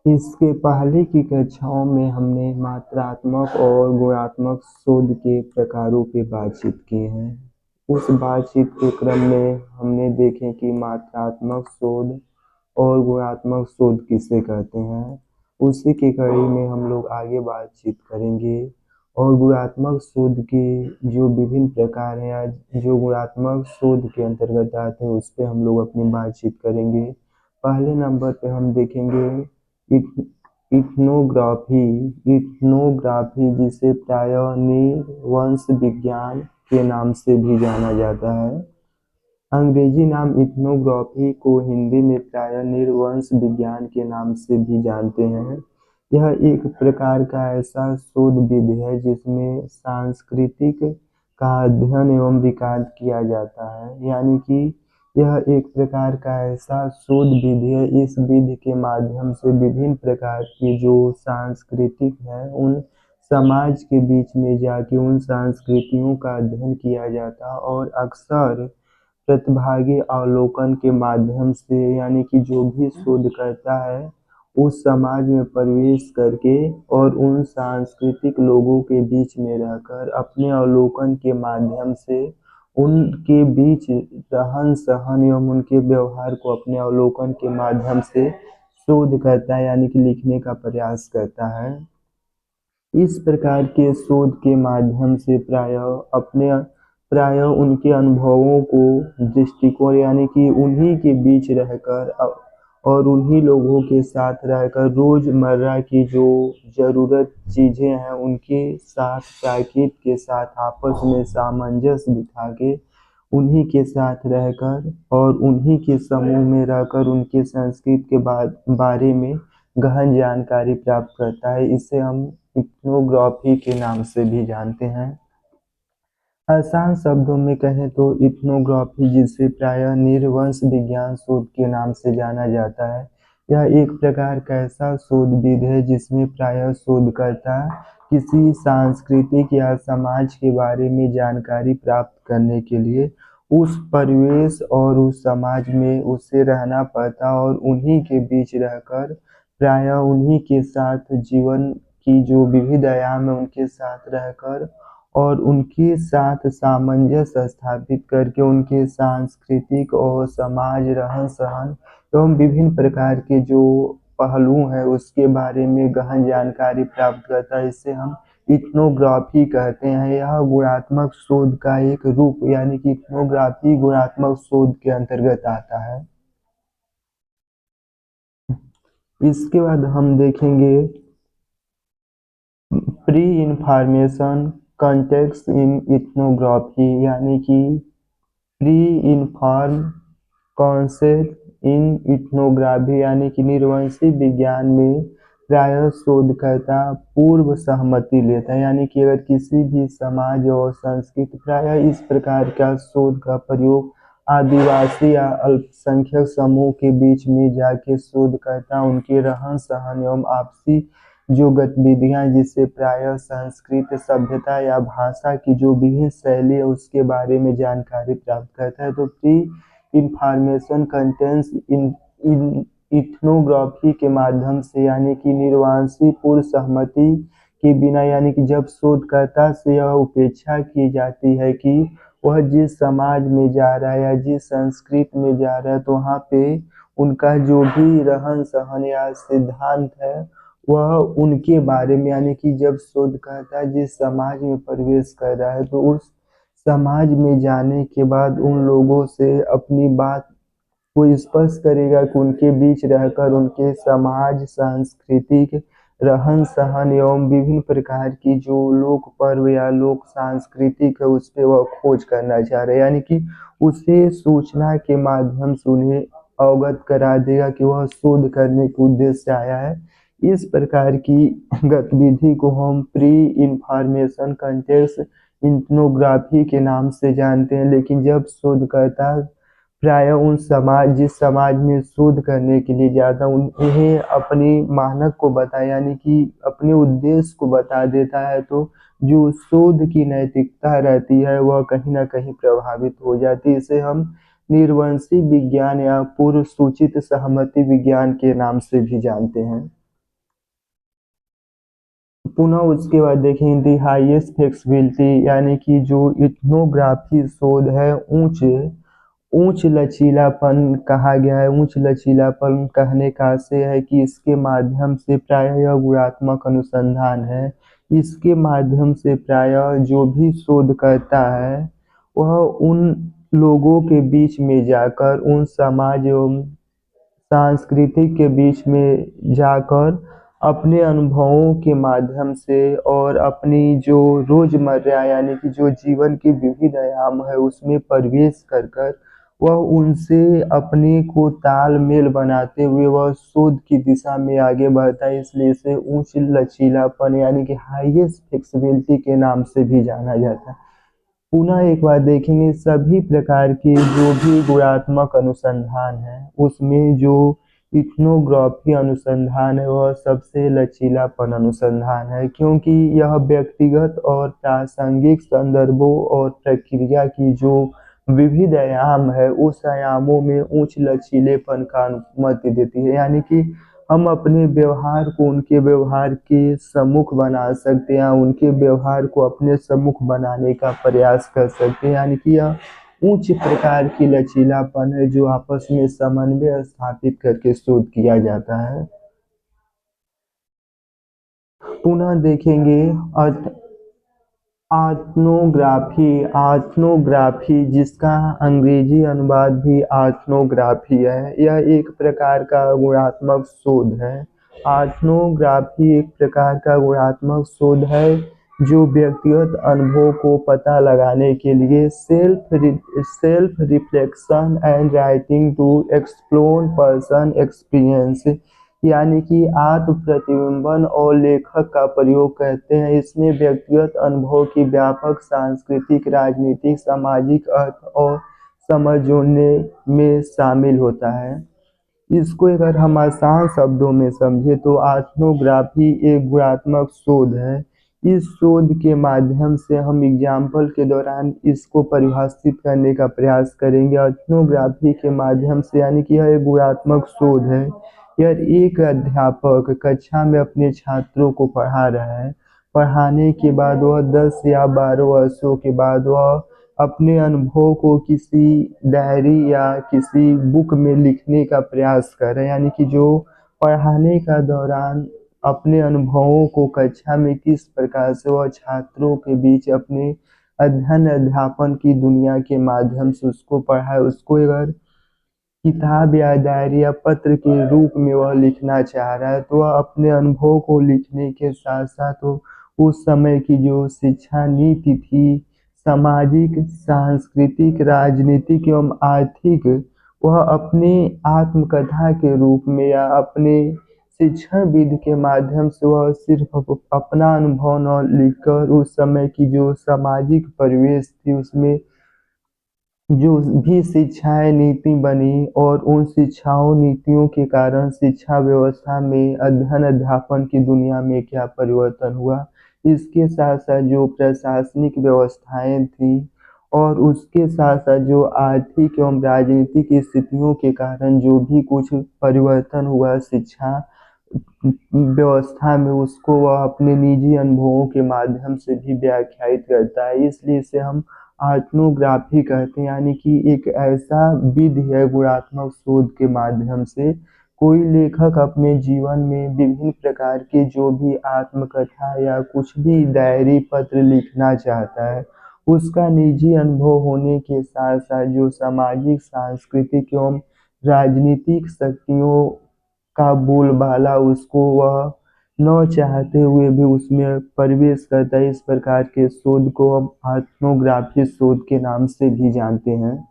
इसके पहले की कक्षाओं में हमने मात्रात्मक और गुणात्मक शोध के प्रकारों पे बातचीत की है। उस बातचीत के क्रम में हमने देखे कि मात्रात्मक शोध और गुणात्मक शोध किसे कहते हैं। उसी की कड़ी में हम लोग आगे बातचीत करेंगे और गुणात्मक शोध के जो विभिन्न प्रकार हैं या जो गुणात्मक शोध के अंतर्गत आते हैं उस पे हम लोग अपनी बातचीत करेंगे। पहले नंबर पे हम देखेंगे इथनोग्राफी। इथनोग्राफी जिसे प्रायः नृवंश विज्ञान के नाम से भी जाना जाता है। अंग्रेजी नाम इथनोग्राफी को हिंदी में प्रायः नृवंश विज्ञान के नाम से भी जानते हैं। यह एक प्रकार का ऐसा शोध विधि है जिसमें सांस्कृतिक का अध्ययन एवं रिकॉर्ड किया जाता है। यानी कि यह एक प्रकार का ऐसा शोध विधि है। इस विधि के माध्यम से विभिन्न प्रकार की जो सांस्कृतिक है उन समाज के बीच में जाके उन संस्कृतियों का अध्ययन किया जाता है और अक्सर प्रतिभागी अवलोकन के माध्यम से यानी कि जो भी शोध करता है उस समाज में प्रवेश करके और उन सांस्कृतिक लोगों के बीच में रहकर अपने अवलोकन के माध्यम से उनके बीच रहन सहन एवं उनके व्यवहार को अपने अवलोकन के माध्यम से शोध करता है यानी कि लिखने का प्रयास करता है। इस प्रकार के शोध के माध्यम से प्रायः उनके अनुभवों को दृष्टिकोण यानी कि उन्हीं के बीच रहकर और उन्हीं लोगों के साथ रहकर रोजमर्रा की जो जरूरत चीजें हैं उनके साथ प्राकृत के साथ आपस में सामंजस्य बिठा के उन्हीं के साथ रहकर और उन्हीं के समूह में रहकर उनके संस्कृति के बारे में गहन जानकारी प्राप्त करता है। इसे हम इथनोग्राफी के नाम से भी जानते हैं। आसान शब्दों में कहें तो इथनोग्राफी जिसे प्रायः नृवंश विज्ञान शोध के नाम से जाना जाता है, यह एक प्रकार का ऐसा शोध विधि है जिसमें प्रायः शोधकर्ता किसी सांस्कृतिक या समाज के बारे में जानकारी प्राप्त करने के लिए उस परिवेश और उस समाज में उसे रहना पड़ता और उन्हीं के बीच रहकर प्रायः उन्हीं के साथ जीवन की जो विविध आयाम है उनके साथ रहकर और उनके साथ सामंजस्य स्थापित करके उनके सांस्कृतिक और समाज रहन सहन एवं विभिन्न प्रकार के जो पहलू हैं उसके बारे में गहन जानकारी प्राप्त करता है। इसे हम इथनोग्राफी कहते हैं। यह गुणात्मक शोध का एक रूप यानी कि इथनोग्राफी गुणात्मक शोध के अंतर्गत आता है। इसके बाद हम देखेंगे प्री इंफॉर्मेशन कॉन्टेक्स्ट इन इथनोग्राफी यानी कि pre inform concept in ethnography यानी कि नृवंशी विज्ञान में प्रायः शोधकर्ता पूर्व सहमति लेता है। यानी कि अगर किसी भी समाज और संस्कृति प्रायः इस प्रकार का शोध का प्रयोग आदिवासी या अल्पसंख्यक समूह के बीच में जाके शोध करता उनके रहन सहन एवं आपसी जो गतिविधियां जिससे प्रायः संस्कृत सभ्यता या भाषा की जो विभिन्न शैली है उसके बारे में जानकारी प्राप्त करता है। तो प्री इंफॉर्मेशन कंटेंट्स इन इथनोग्राफी के माध्यम से यानी कि निर्वांशी पूर्व सहमति के बिना यानी कि जब शोधकर्ता से यह उपेक्षा की जाती है कि वह जिस समाज में जा रहा है या जिस संस्कृति में जा रहा है तो वहाँ पे उनका जो भी रहन सहन या सिद्धांत है वह उनके बारे में यानी कि जब शोधकर्ता जिस समाज में प्रवेश कर रहा है तो उस समाज में जाने के बाद उन लोगों से अपनी बात को स्पष्ट करेगा कि उनके बीच रहकर उनके समाज सांस्कृतिक रहन सहन एवं विभिन्न प्रकार की जो लोक पर्व या लोक सांस्कृतिक है उस पर वह खोज करना चाह रहे हैं। यानी कि उसे सूचना के माध्यम से उन्हें अवगत करा देगा कि वह शोध करने के उद्देश्य से आया है। इस प्रकार की गतिविधि को हम प्री इंफॉर्मेशन कंटेक्स्ट इथनोग्राफी के नाम से जानते हैं। लेकिन जब शोधकर्ता प्रायः जिस समाज में शोध करने के लिए जाता उन्हें अपनी मानक को बताया यानी कि अपने उद्देश्य को बता देता है तो जो शोध की नैतिकता रहती है वह कहीं ना कहीं प्रभावित हो जाती है। इसे हम निर्वंशी विज्ञान या पूर्व सूचित सहमति विज्ञान के नाम से भी जानते हैं। पुनः उसके बाद देखें दी हाईएस्ट फ्लेक्सिबिलिटी, यानी कि जो इथनोग्राफी शोध है उच्च लचीलापन कहा गया है। उच्च लचीलापन कहने का आशय है कि इसके माध्यम से प्रायः यह गुणात्मक अनुसंधान है। इसके माध्यम से प्रायः जो भी शोध करता है वह उन लोगों के बीच में जाकर, उन समाज एवं सांस्कृतिक के बीच में जाकर अपने अनुभवों के माध्यम से और अपनी जो रोजमर्रा यानी कि जो जीवन के विविध आयाम है उसमें प्रवेश कर कर वह उनसे अपने को तालमेल बनाते हुए वह शोध की दिशा में आगे बढ़ता है। इसलिए इसे उच्च लचीलापन यानी कि हाईएस्ट फ्लेक्सिबिलिटी के नाम से भी जाना जाता है। पुनः एक बार देखेंगे सभी प्रकार के जो भी गुणात्मक अनुसंधान है उसमें जो इथनोग्राफी अनुसंधान है वह सबसे लचीलापन अनुसंधान है, क्योंकि यह व्यक्तिगत और प्रासंगिक संदर्भों और प्रक्रिया की जो विविध आयाम है उस आयामों में उच्च लचीलेपन का अनुमति देती है। यानी कि हम अपने व्यवहार को उनके व्यवहार के सम्मुख बना सकते हैं, उनके व्यवहार को अपने सम्मुख बनाने का प्रयास कर सकते हैं। यानी कि यह उच्च प्रकार की लचीलापन है जो आपस में समन्वय स्थापित करके शोध किया जाता है। पुनः देखेंगे आर्थ्नोग्राफी जिसका अंग्रेजी अनुवाद भी आर्थ्नोग्राफी है, यह एक प्रकार का गुणात्मक शोध है। आर्थ्नोग्राफी एक प्रकार का गुणात्मक शोध है जो व्यक्तिगत अनुभव को पता लगाने के लिए self reflection and writing to explore person experience, यानी कि आत्म प्रतिबिंबन और लेखक का प्रयोग करते हैं। इसमें व्यक्तिगत अनुभव की व्यापक सांस्कृतिक, राजनीतिक, सामाजिक अर्थ और समझ जोड़ने में शामिल होता है। इसको अगर हम आसान शब्दों में समझे तो आर्थ्नोग्राफी एक गुणात्मक शोध है। इस शोध के माध्यम से हम एग्जाम्पल के दौरान इसको परिभाषित करने का प्रयास करेंगे। आर्थ्नोग्राफी के माध्यम से यानी कि यह एक गुणात्मक शोध है। यह एक अध्यापक कक्षा में अपने छात्रों को पढ़ा रहा है। पढ़ाने के बाद वह 10 या 12 वर्षों के बाद वह अपने अनुभव को किसी डायरी या किसी बुक में लिखने का प्रयास कर रहे हैं। यानी कि जो पढ़ाने का दौरान अपने अनुभवों को कक्षा में किस प्रकार से वह छात्रों के बीच अपने अध्ययन अध्यापन की दुनिया के माध्यम से उसको पढ़ा, उसको अगर किताब या डायरी या पत्र के रूप में वह लिखना चाह रहा है तो वह अपने अनुभव को लिखने के साथ साथ उस समय की जो शिक्षा नीति थी, सामाजिक, सांस्कृतिक, राजनीतिक एवं आर्थिक, वह अपने आत्मकथा के रूप में या अपने शिक्षण विधि के माध्यम से वह सिर्फ अपना अनुभव न लिखकर उस समय की जो सामाजिक परिवेश थी उसमें जो भी शिक्षाएं नीति बनी और उन शिक्षाओं नीतियों के कारण शिक्षा व्यवस्था में अध्ययन अध्यापन की दुनिया में क्या परिवर्तन हुआ, इसके साथ साथ जो प्रशासनिक व्यवस्थाएं थी और उसके साथ साथ जो आर्थिक एवं राजनीतिक स्थितियों के कारण जो भी कुछ परिवर्तन हुआ शिक्षा व्यवस्था में उसको वह अपने निजी अनुभवों के माध्यम से भी व्याख्यायित करता है। इसलिए इसे हम आर्थ्नोग्राफी कहते हैं। यानी कि एक ऐसा विधि है गुणात्मक शोध के माध्यम से कोई लेखक अपने जीवन में विभिन्न प्रकार के जो भी आत्मकथा या कुछ भी डायरी पत्र लिखना चाहता है, उसका निजी अनुभव होने के साथ साथ जो सामाजिक, सांस्कृतिक एवं राजनीतिक शक्तियों का बोलबाला उसको वह न चाहते हुए भी उसमें प्रवेश करता है। इस प्रकार के शोध को हम आर्थ्नोग्राफी शोध के नाम से भी जानते हैं।